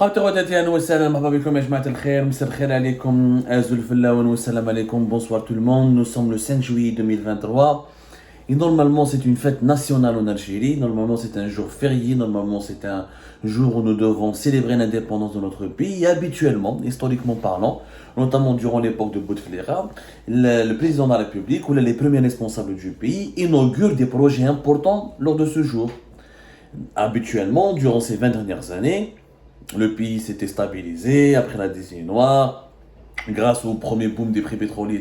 قبل وداتي اهلا وسهلا مرحبا بكم يا جماعه الخير مساء الخير عليكم ازول الفلاون والسلام عليكم bonsoir tout le monde nous sommes le 5 juillet 2023 et normalement c'est une fête nationale en Algérie, normalement c'est un jour férié, normalement c'est un jour où nous devons célébrer l'indépendance de notre pays et habituellement, historiquement parlant, notamment durant l'époque de Bouteflika, le président de la République ou les premiers responsables du pays inaugurent des projets importants lors de ce jour. Habituellement, durant ces 20 dernières années, le pays s'était stabilisé après la décennie noire, grâce au premier boom des prix pétroliers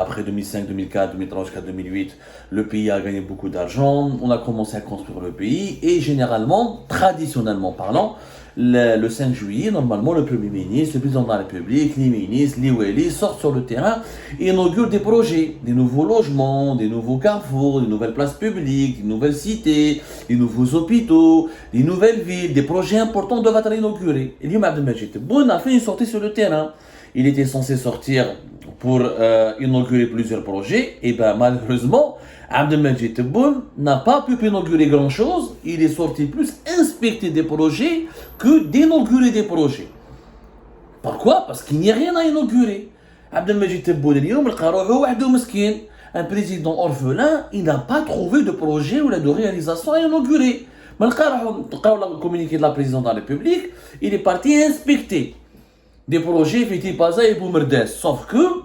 après 2005, 2004, 2003 jusqu'à 2008. Le pays a gagné beaucoup d'argent, on a commencé à construire le pays et généralement, traditionnellement parlant, le 5 juillet, normalement, le Premier ministre, le président de la République, les ministres, les wali sortent sur le terrain et inaugurent des projets, des nouveaux logements, des nouveaux carrefours, des nouvelles places publiques, des nouvelles cités, des nouveaux hôpitaux, des nouvelles villes, des projets importants doivent être inaugurés. Et Lioum Abdelmajid Tebboune a fait une sortie sur le terrain. Il était censé sortir pour inaugurer plusieurs projets, et bien malheureusement, Abdelmajid Tebboune n'a pas pu inaugurer grand-chose. Il est sorti plus inspecter des projets que d'inaugurer des projets. Pourquoi? Parce qu'il n'y a rien à inaugurer. Abdelmajid Tebboune, un président orphelin, il n'a pas trouvé de projet ou de réalisation à inaugurer. Le communiqué de la présidente de la République, il est parti inspecter des projets Fiti Paza et Boumerdes. Sauf que,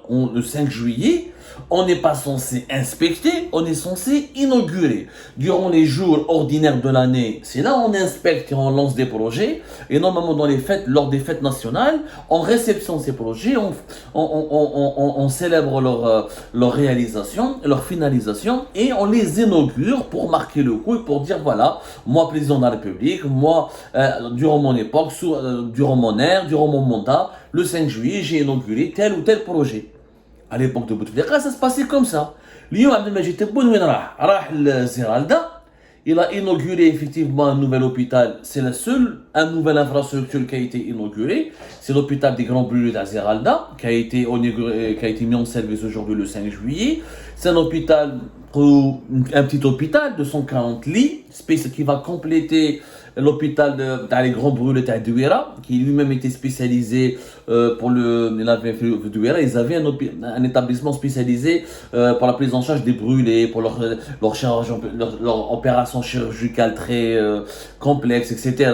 le 5 juillet, on n'est pas censé inspecter, on est censé inaugurer. Durant les jours ordinaires de l'année, c'est là où on inspecte et on lance des projets. Et normalement, dans les fêtes, lors des fêtes nationales, on réceptionne ces projets, on célèbre leur réalisation, leur finalisation, et on les inaugure pour marquer le coup et pour dire voilà, moi, président de la République, moi, durant mon époque, durant mon ère, durant mon mandat, le 5 juillet, j'ai inauguré tel ou tel projet. À l'époque de Bouteflika, ça se passait comme ça. Lyon Abdelmajid Tebboune, il a inauguré effectivement un nouvel hôpital. C'est une nouvelle infrastructure qui a été inaugurée. C'est l'hôpital des Grands Brûlés d'Azeralda, qui a été mis en service aujourd'hui le 5 juillet. C'est un petit hôpital de 140 lits, qui va compléter l'hôpital les Grands Brûlés de Douira, qui lui-même était spécialisé ils avaient un établissement spécialisé pour la prise en charge des brûlés, pour leur opération chirurgicale très complexe, etc.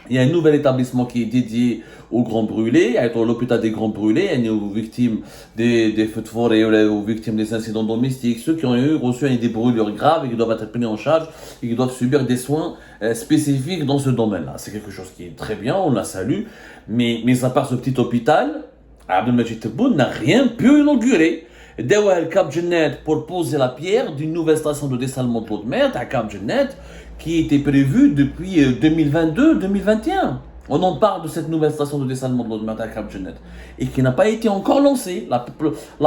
Il y a un nouvel établissement qui est dédié aux grands brûlés, l'hôpital des grands brûlés, aux victimes des feux de forêt, aux victimes des incidents domestiques, ceux qui ont reçu des brûlures graves et qui doivent être pris en charge et qui doivent subir des soins spécifiques dans ce domaine-là. C'est quelque chose qui est très bien, on la salue, mais à part ce petit hôpital, Abdelmajid Tebboune n'a rien pu inaugurer. Dawa El Cap Djennet pour poser la pierre d'une nouvelle station de dessalement de l'eau de mer à Cap Djennet qui était prévue depuis 2022-2021. On en parle de cette nouvelle station de dessalement de l'eau de mer à Cap Djennet et qui n'a pas été encore lancée. La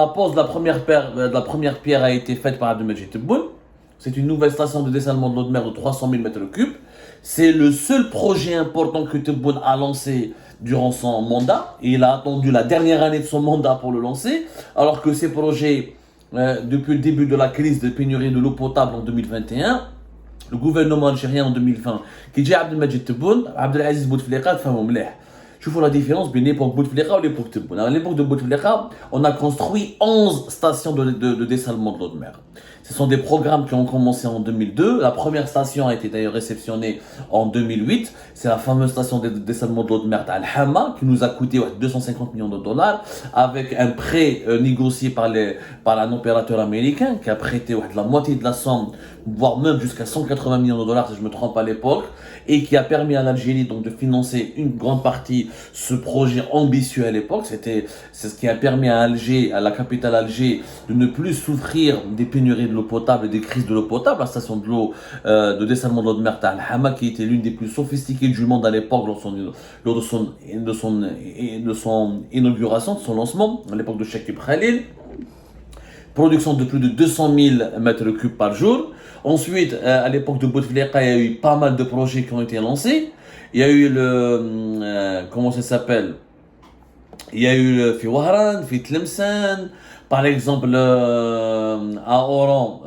pose de la première pierre a été faite par Abdelmajid Tebboune. C'est une nouvelle station de dessalement de l'eau de mer de 300 000 m3. C'est le seul projet important que Tebboune a lancé durant son mandat. Et il a attendu la dernière année de son mandat pour le lancer, alors que ces projets, depuis le début de la crise de pénurie de l'eau potable en 2021, le gouvernement algérien en 2020, qui dit Abdelmajid Tebboune, Abdelaziz Bouteflika, je vois la différence entre l'époque Bouteflika et l'époque Tebboune. À l'époque de Bouteflika, on a construit 11 stations de dessalement de l'eau de mer. Ce sont des programmes qui ont commencé en 2002. La première station a été d'ailleurs réceptionnée en 2008. C'est la fameuse station de dessalement de l'eau de mer d'Al-Hama qui nous a coûté 250 millions de dollars avec un prêt négocié par un opérateur américain qui a prêté la moitié de la somme, voire même jusqu'à 180 millions de dollars si je ne me trompe à l'époque, et qui a permis à l'Algérie donc de financer une grande partie ce projet ambitieux à l'époque. C'est ce qui a permis à Alger, à la capitale Alger, de ne plus souffrir des pénuries de l'eau potable et des crises de l'eau potable. La station de l'eau de dessalement de l'eau de mer Al-Hama, qui était l'une des plus sophistiquées du monde à l'époque lors de son inauguration, de son lancement, à l'époque de Cheikh Khalil. Production de plus de 200 000 m3 par jour. Ensuite, à l'époque de Bouteflika, il y a eu pas mal de projets qui ont été lancés. Il y a eu comment ça s'appelle? Il y a eu le Fi Wahran, Fi Tlemcen, Par exemple, à Oran,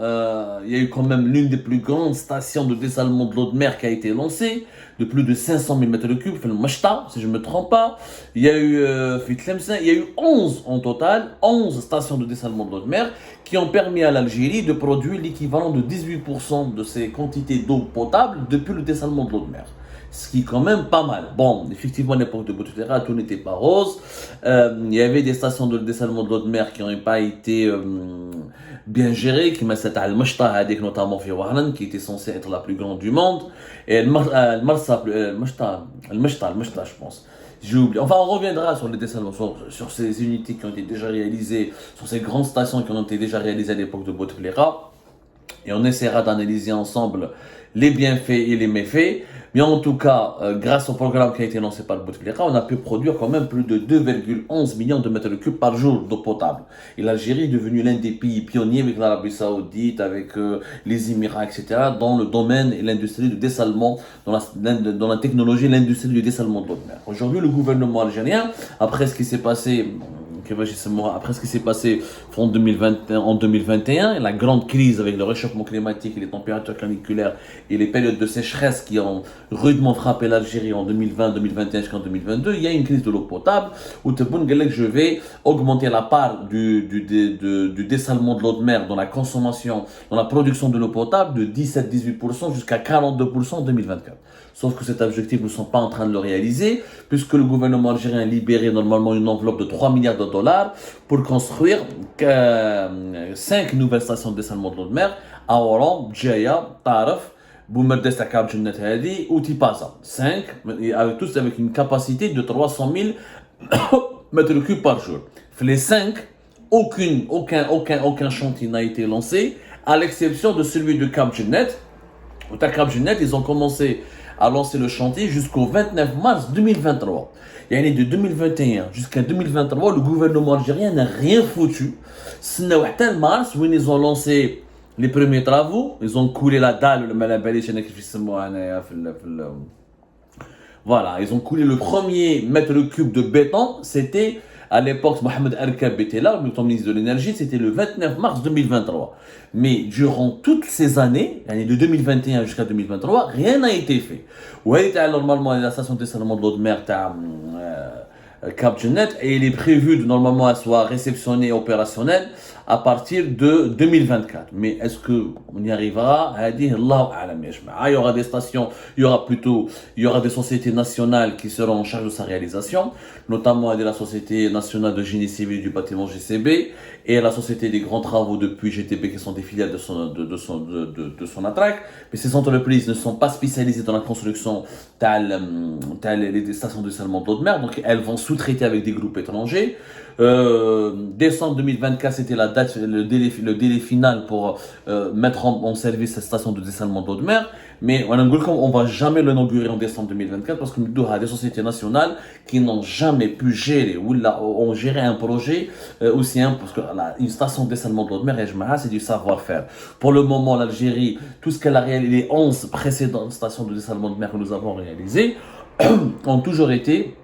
il y a eu quand même l'une des plus grandes stations de dessalement de l'eau de mer qui a été lancée, de plus de 500 000 mètres cubes, le Machta, si je ne me trompe pas. Il y a eu, il y a eu 11 en total, 11 stations de dessalement de l'eau de mer qui ont permis à l'Algérie de produire l'équivalent de 18% de ses quantités d'eau potable depuis le dessalement de l'eau de mer. Ce qui est quand même pas mal. Bon, effectivement, à l'époque de Bouteflika, tout n'était pas rose. Il y avait des stations de dessalement de l'eau de mer qui n'ont pas été bien gérées, qui m'assètent à Al-Mashta, notamment Fiwahran, qui était censée être la plus grande du monde. Et Al-Marsa, Al-Mashta, je pense. J'ai oublié. Enfin, on reviendra sur les dessalements, sur ces unités qui ont été déjà réalisées, sur ces grandes stations qui ont été déjà réalisées à l'époque de Bouteflika. Et on essaiera d'analyser ensemble les bienfaits et les méfaits. Mais en tout cas, grâce au programme qui a été lancé par le Bouteflika, on a pu produire quand même plus de 2,11 millions de mètres cubes par jour d'eau potable. Et l'Algérie est devenue l'un des pays pionniers avec l'Arabie Saoudite, avec les Émirats, etc., dans le domaine et l'industrie du dessalement, dans la technologie et l'industrie du dessalement de l'eau de mer. Aujourd'hui, le gouvernement algérien, après ce qui s'est passé après ce qui s'est passé en 2021, la grande crise avec le réchauffement climatique et les températures caniculaires et les périodes de sécheresse qui ont rudement frappé l'Algérie en 2020, 2021 jusqu'en 2022, il y a une crise de l'eau potable où je vais augmenter la part du dessalement de l'eau de mer dans la consommation, dans la production de l'eau potable de 17-18% jusqu'à 42% en 2024. Sauf que cet objectif, nous ne sommes pas en train de le réaliser, puisque le gouvernement algérien a libéré normalement une enveloppe de 3 milliards de dollars pour construire 5 nouvelles stations de dessalement de l'eau de mer à Oran, Djaya, Taraf, Boumerdes Takab Djennet Hadi ou Tipaza. 5, tous avec une capacité de 300 000 mètres cubes par jour. Les 5, aucun chantier n'a été lancé, à l'exception de celui de Cap Djennet. Au Cap Djennet, ils ont commencé à lancer le chantier jusqu'au 29 mars 2023. Il y a de 2021 jusqu'à 2023, le gouvernement algérien n'a rien foutu. C'est en mars où ils ont lancé les premiers travaux. Ils ont coulé la dalle, le malabali, voilà, ils ont coulé le premier mètre cube de béton. C'était à l'époque, Mohamed Arkab était là, le ministre de l'énergie, c'était le 29 mars 2023. Mais durant toutes ces années, de 2021 jusqu'à 2023, rien n'a été fait. Où elle était normalement la station de dessalement de l'eau de mer Cap Djennet, et il est prévu de normalement qu'elle soit réceptionnée et opérationnelle à partir de 2024. Mais est-ce qu'on y arrivera? Il y aura des stations, il y aura des sociétés nationales qui seront en charge de sa réalisation, notamment la Société nationale de génie civil du bâtiment GCB et la Société des grands travaux de Puy GTB qui sont des filiales de son attraque. Mais ces entreprises ne sont pas spécialisées dans la construction des stations de dessalement de l'eau de mer, donc elles vont sous-traiter avec des groupes étrangers. Décembre 2024, c'était le délai final pour mettre en service cette station de dessalement de l'eau de mer. Mais on ne va jamais l'inaugurer en décembre 2024 parce que nous avons des sociétés nationales qui n'ont jamais pu gérer ou ont géré un projet aussi parce que une station de dessalement de l'eau de mer, c'est du savoir-faire. Pour le moment, l'Algérie, tout ce qu'elle a réalisé, les 11 précédentes stations de dessalement de mer que nous avons réalisées, ont toujours été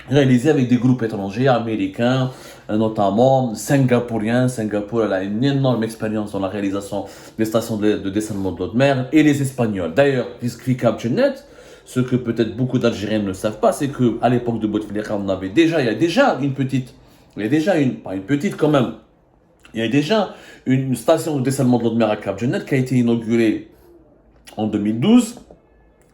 réalisé avec des groupes étrangers, américains, notamment singapouriens. Singapour a une énorme expérience dans la réalisation des stations de dessalement de l'eau de mer, et les Espagnols. D'ailleurs, Cap Djennet, ce que peut-être beaucoup d'Algériens ne savent pas, c'est qu'à l'époque de Bouteflika, il y a déjà une station de dessalement de l'eau de mer à Cap Djennet qui a été inaugurée en 2012.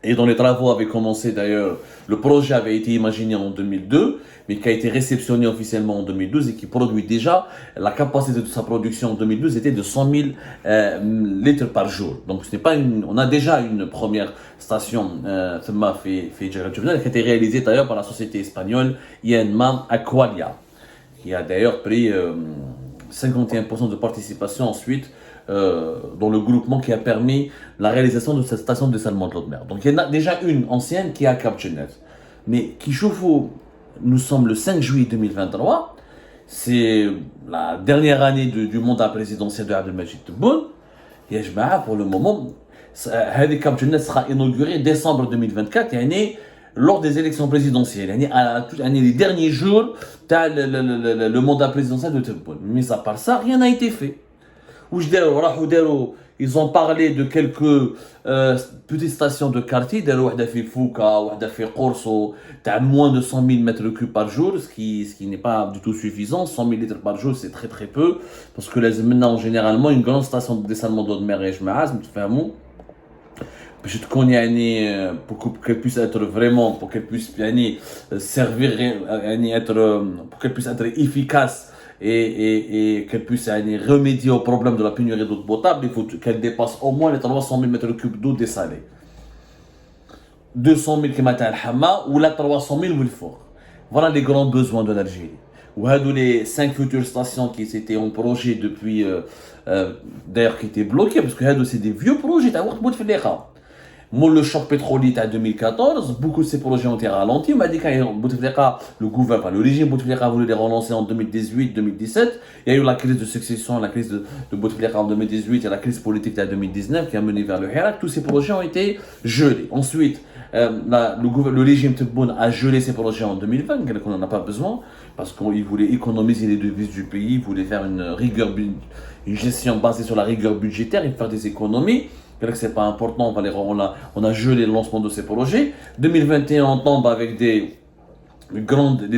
Et dont les travaux avaient commencé d'ailleurs, le projet avait été imaginé en 2002, mais qui a été réceptionné officiellement en 2012 et qui produit déjà, la capacité de sa production en 2012 était de 100 000 litres par jour. Donc ce n'est pas on a déjà une première station qui a été réalisée d'ailleurs par la société espagnole Ienman Aqualia, qui a d'ailleurs pris 51% de participation ensuite dans le groupement qui a permis la réalisation de cette station de dessalement de l'eau de mer. Donc il y en a déjà une ancienne qui est à Cap Djennet. Mais qui chauffe, nous sommes le 5 juillet 2023, c'est la dernière année du mandat présidentiel de Abdelmajid Tebboune. Et pour le moment, Cap Djennet sera inauguré décembre 2024, lors des élections présidentielles, les derniers jours, le mandat présidentiel de Tebboune. Mais à part ça, rien n'a été fait. Ils ont parlé de quelques petites stations de quartier, wahda fi Fouka, wahda fi Qorso, t'as moins de 100 000 mètres cubes par jour, ce qui n'est pas du tout suffisant. 100 000 litres par jour, c'est très très peu, parce que maintenant, généralement, une grande station de dessalement d'eau de mer et je te connais pour qu'elle puisse être vraiment, pour qu'elle puisse servir, pour qu'elle puisse être efficace et qu'elle puisse remédier au problème de la pénurie d'eau potable, il faut qu'elle dépasse au moins les 300 000 mètres cubes d'eau dessalée. 200 000 qui matin al-Hama ou la 300 000 Wilfour. Voilà les grands besoins de l'Algérie. Ou les 5 futures stations qui étaient en projet depuis, d'ailleurs qui étaient bloquées, parce que c'est des vieux projets. Le choc pétrolier en 2014, beaucoup de ces projets ont été ralentis. On m'a dit que le gouvernement, le régime Bouteflika a voulu les relancer en 2018-2017. Il y a eu la crise de succession, la crise de Bouteflika en 2018 et la crise politique en 2019 qui a mené vers le Hirak. Tous ces projets ont été gelés. Ensuite, le régime Tebboune a gelé ces projets en 2020, qu'on n'en a pas besoin, parce qu'il voulait économiser les devises du pays, il voulait faire une gestion basée sur la rigueur budgétaire et faire des économies. Que c'est pas important, on a gelé le lancement de ces projets. 2021, on tombe avec des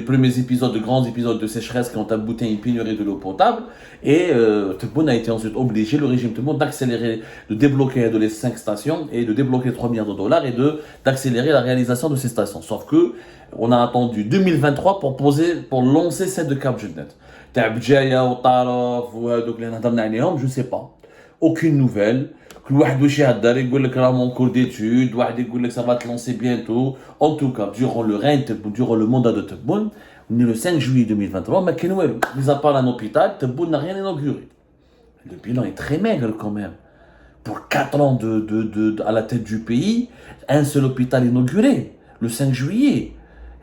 premiers épisodes, de grands épisodes de sécheresse qui ont abouti à une pénurie de l'eau potable. Et Tebboune a été ensuite obligé, le régime Tebboune, d'accélérer, de débloquer les 5 stations et de débloquer 3 milliards de dollars et d'accélérer la réalisation de ces stations. Sauf que on a attendu 2023 pour lancer celle de Cap Judnet. Tabdjaya ou Taraf ou je ne sais pas. Aucune nouvelle. En cours d'études, ça va te lancer bientôt. En tout cas, durant le mandat de Tebboune, on est le 5 juillet 2023, mais mis à part un hôpital, Tebboune n'a rien inauguré. Le bilan est très maigre quand même. Pour 4 ans à la tête du pays, un seul hôpital inauguré, le 5 juillet.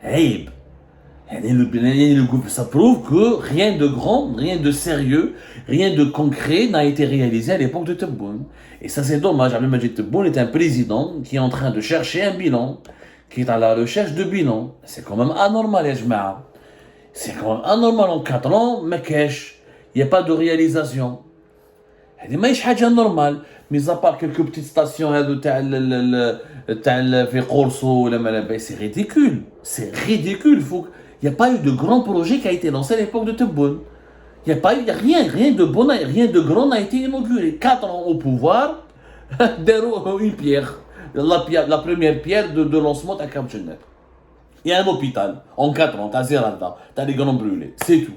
Hey, ça prouve que rien de grand, rien de sérieux, rien de concret n'a été réalisé à l'époque de Tebboune. Et ça c'est dommage. Abdelmadjid Tebboune est un président qui est en train de chercher un bilan, qui est à la recherche de bilan. C'est quand même anormal, Yajma'a. C'est quand même anormal en 4 ans, mais cash, il n'y a pas de réalisation. C'est normal, mis à part quelques petites stations c'est ridicule. C'est ridicule. Il n'y a pas eu de grand projet qui a été lancé à l'époque de Tebboune. Il n'y a rien de grand n'a été inauguré. 4 ans au pouvoir, une pierre. La première pierre de lancement à Cap Judnet. Il y a un hôpital. En 4 ans, t'as Zeralda, t'as des grands brûlés. C'est tout.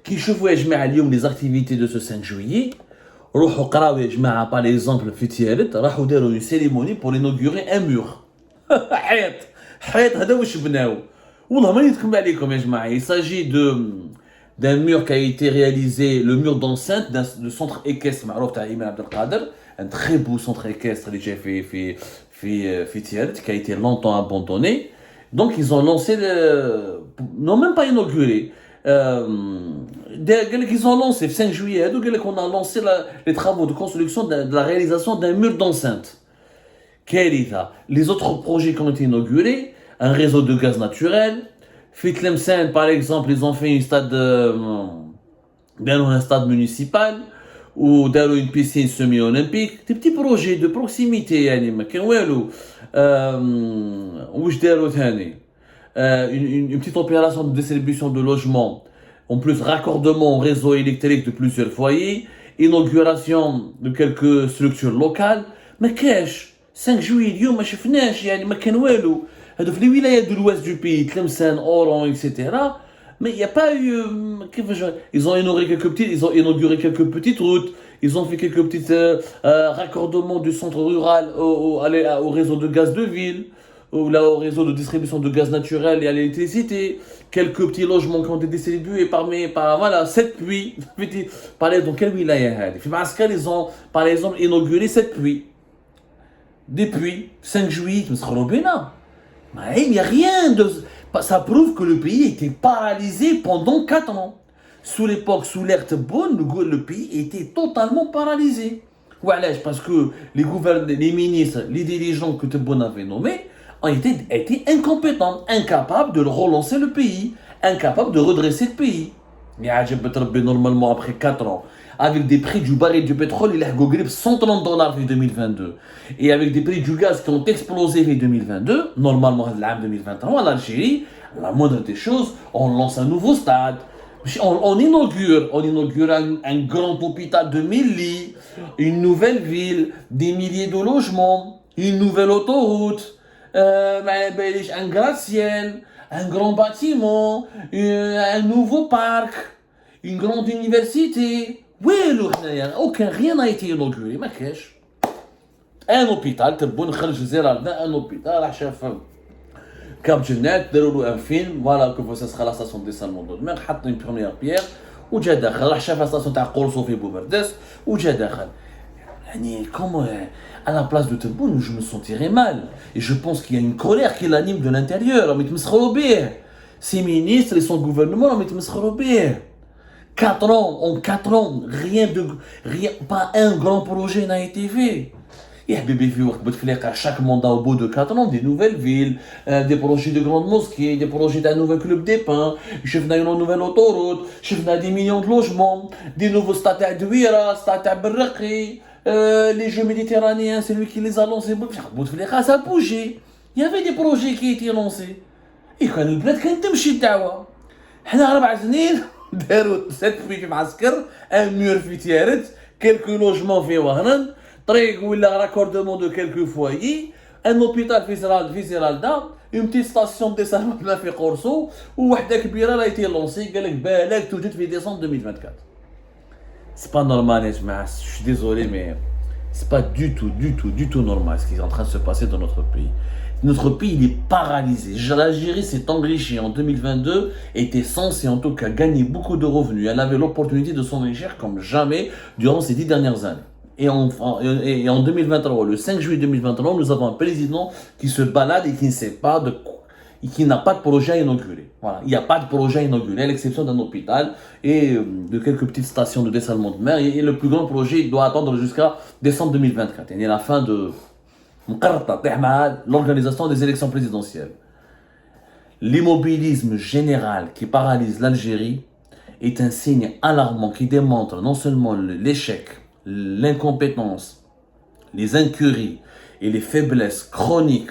Qui chevouait les activités de ce 5 juillet. Par exemple, une cérémonie pour inaugurer un mur. Il s'agit d'un mur qui a été réalisé, le mur d'enceinte du centre équestre un très beau centre équestre qui a été longtemps abandonné. Donc ils ont lancé, non même pas inauguré, ils ont lancé le 5 juillet, on a lancé les travaux de construction de la réalisation d'un mur d'enceinte. Les autres projets qui ont été inaugurés, un réseau de gaz naturel. Fitlemsen, par exemple, ils ont fait un stade municipal ou une piscine semi-olympique. Des petits projets de proximité. Une petite opération de distribution de logements. En plus, raccordement au réseau électrique de plusieurs foyers. Inauguration de quelques structures locales. Mais cash 5 juillet, اليوم ما شفناش يعني ما كان والو. هذو في les wilayas de l'ouest du pays, Tlemcen, Oran, etc. Mais il n'y a pas eu. Ils ont inauguré quelques petites routes. Ils ont fait quelques petits raccordements du centre rural au réseau de gaz de ville, au réseau de distribution de gaz naturel et à l'électricité. Quelques petits logements qui ont été distribués par 7 puits. Par exemple, dans quelle wilaya? Ils ont, par exemple, inauguré 7 puits. Depuis 5 juillet, il n'y a rien de. Ça prouve que le pays était paralysé pendant 4 ans. Sous l'ère Tebboune, le pays était totalement paralysé. Parce que les ministres, les dirigeants que Tebboune avait nommés été incompétente, incapable de relancer le pays, incapable de redresser le pays. Mais normalement après 4 ans, avec des prix du baril du pétrole, il a gagné $130 en 2022. Et avec des prix du gaz qui ont explosé en 2022, normalement en 2023, en Algérie, la moindre des choses, on lance un nouveau stade. On inaugure un grand hôpital de 1000 lits, une nouvelle ville, des milliers de logements, une nouvelle autoroute, un gratte-ciel, un grand bâtiment, un nouveau parc, une grande université. Oui, rien n'a été inauguré, ma cache. Un hôpital, un hôpital, Cap Genet, un film, voilà que ça sera la station de dessalement de mer, une première pierre, ou j'ai d'akhal, la station de Korso fi Bouverdes, ou j'ai d'akhal. Comment, à la place de Tebboune, je me sentirais mal. Et je pense qu'il y a une colère qui l'anime de l'intérieur. Ses ministres et son gouvernement, 4 ans, en 4 ans, rien, pas un grand projet n'a été fait. Et à chaque mandat au bout de 4 ans, des nouvelles villes, des projets de grandes mosquées, des projets d'un nouvel club des pins, je venais une nouvelle autoroute, je venais des millions de logements, des nouveaux stades à Douira, stades à Berraqi, les Jeux méditerranéens, c'est lui qui les a lancés. Ça a bougé. Il y avait des projets qui étaient lancés. Et quand le bled كان تمشي الدعوة. حنا 4 سنين داروا 7 في معسكر، un mur في تيارت، quelques logements في وهران. طريق ولا راكوردمون de quelques foyers, un hôpital في زرالدا, une petite station de dessalement في قرصو, ووحده كبيره راه été lancée قال لك بالك توجد في décembre 2024. C'est pas normal يا جماعه, je suis désolé mais c'est pas du tout normal ce qui est en train de se passer dans notre pays. Notre pays il est paralysé. L'Algérie s'est enrichie en 2022, était censée en tout cas gagner beaucoup de revenus. Elle avait l'opportunité de s'enrichir comme jamais durant ces 10 dernières années. Et en 2023, le 5 juillet 2023, nous avons un président qui se balade et qui ne sait pas qui n'a pas de projet à inaugurer. Voilà, il n'y a pas de projet à inaugurer, à l'exception d'un hôpital et de quelques petites stations de dessalement de mer. Et le plus grand projet doit attendre jusqu'à décembre 2024. Et la fin de l'organisation des élections présidentielles. L'immobilisme général qui paralyse l'Algérie est un signe alarmant qui démontre non seulement l'échec, l'incompétence, les incuries et les faiblesses chroniques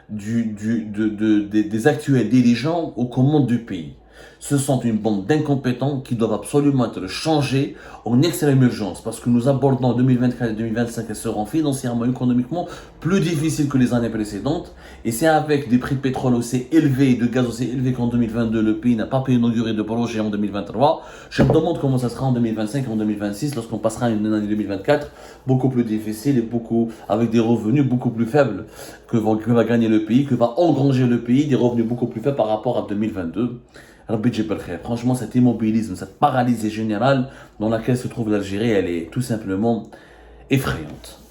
des actuels dirigeants aux commandes du pays. Ce sont une bande d'incompétents qui doivent absolument être changés en extrême urgence parce que nous abordons 2024 et 2025 et seront financièrement, économiquement plus difficiles que les années précédentes. Et c'est avec des prix de pétrole aussi élevés et de gaz aussi élevés qu'en 2022, le pays n'a pas pu inaugurer de projet en 2023. Je me demande comment ça sera en 2025 et en 2026 lorsqu'on passera une année 2024 beaucoup plus difficile et avec des revenus beaucoup plus faibles que va gagner le pays, que va engranger le pays, des revenus beaucoup plus faibles par rapport à 2022. Franchement, cet immobilisme, cette paralysie générale dans laquelle se trouve l'Algérie, elle est tout simplement effrayante.